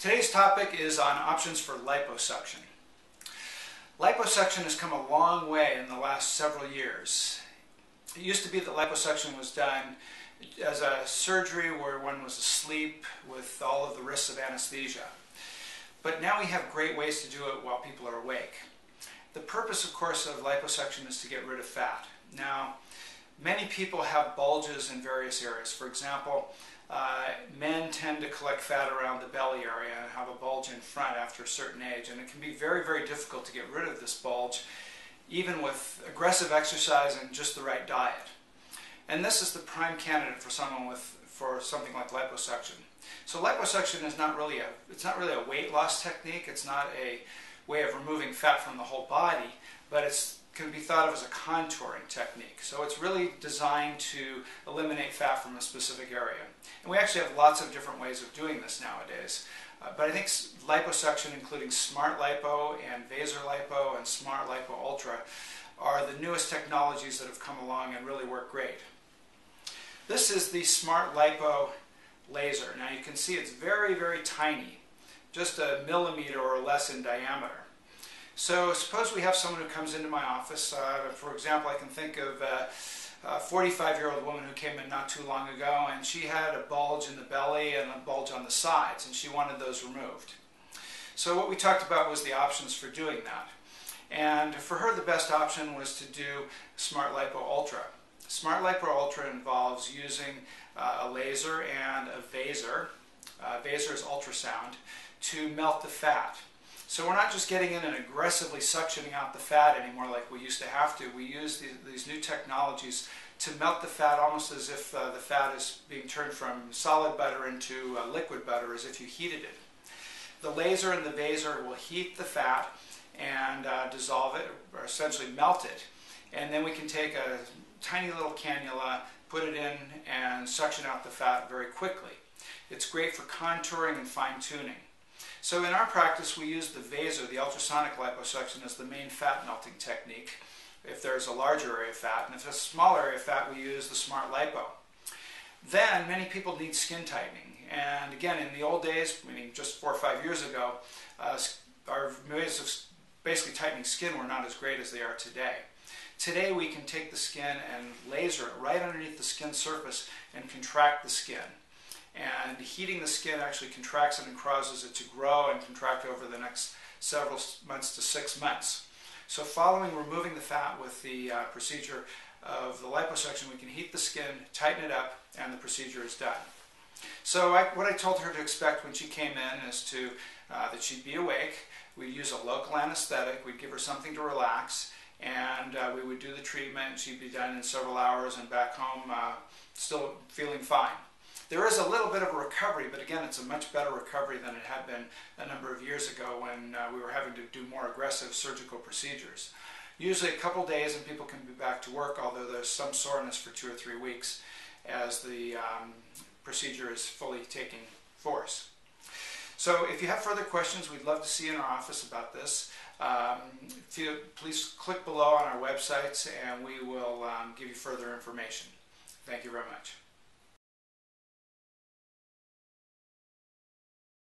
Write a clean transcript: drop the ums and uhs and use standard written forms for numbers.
Today's topic is on options for liposuction. Liposuction has come a long way in the last several years. It used to be that liposuction was done as a surgery where one was asleep with all of the risks of anesthesia. But now we have great ways to do it while people are awake. The purpose, of course, of liposuction is to get rid of fat. Now, many people have bulges in various areas. For example, men tend to collect fat around the belly area and have a bulge in front after a certain age, and it can be very, very difficult to get rid of this bulge, even with aggressive exercise and just the right diet. And this is the prime candidate for someone for something like liposuction. So liposuction is not really a weight loss technique. It's not a way of removing fat from the whole body, but it can be thought of as a contouring technique. So it's really designed to eliminate fat from a specific area. And we actually have lots of different ways of doing this nowadays. But I think liposuction, including Smart Lipo and Vaser Lipo and Smart Lipo Ultra, are the newest technologies that have come along and really work great. This is the Smart Lipo laser. Now you can see it's very, very tiny, just a millimeter or less in diameter. So suppose we have someone who comes into my office. For example, I can think of a 45-year-old woman who came in not too long ago, and she had a bulge in the belly and a bulge on the sides, and she wanted those removed. So what we talked about was the options for doing that. And for her, the best option was to do Smart Lipo Ultra. Smart Lipo Ultra involves using a laser and a Vaser. Vaser is ultrasound to melt the fat. So we're not just getting in and aggressively suctioning out the fat anymore like we used to have to. We use these new technologies to melt the fat almost as if the fat is being turned from solid butter into liquid butter, as if you heated it. The laser and the Vaser will heat the fat and dissolve it, or essentially melt it. And then we can take a tiny little cannula, put it in, and suction out the fat very quickly. It's great for contouring and fine-tuning. So in our practice, we use the Vaser, the ultrasonic liposuction, as the main fat melting technique if there's a larger area of fat. And if it's a small area of fat, we use the Smart Lipo. Then many people need skin tightening. And again, in the old days, meaning just 4 or 5 years ago, our ways of basically tightening skin were not as great as they are today. Today we can take the skin and laser it right underneath the skin surface and contract the skin. And heating the skin actually contracts it and causes it to grow and contract over the next several months to 6 months. So following removing the fat with the procedure of the liposuction, we can heat the skin, tighten it up, and the procedure is done. So what I told her to expect when she came in is that she'd be awake. We'd use a local anesthetic. We'd give her something to relax, and we would do the treatment. She'd be done in several hours and back home still feeling fine. There is a little bit of a recovery, but again, it's a much better recovery than it had been a number of years ago when we were having to do more aggressive surgical procedures. Usually a couple days and people can be back to work, although there's some soreness for 2 or 3 weeks as the procedure is fully taking force. So if you have further questions, we'd love to see you in our office about this. Please click below on our websites and we will give you further information. Thank you very much.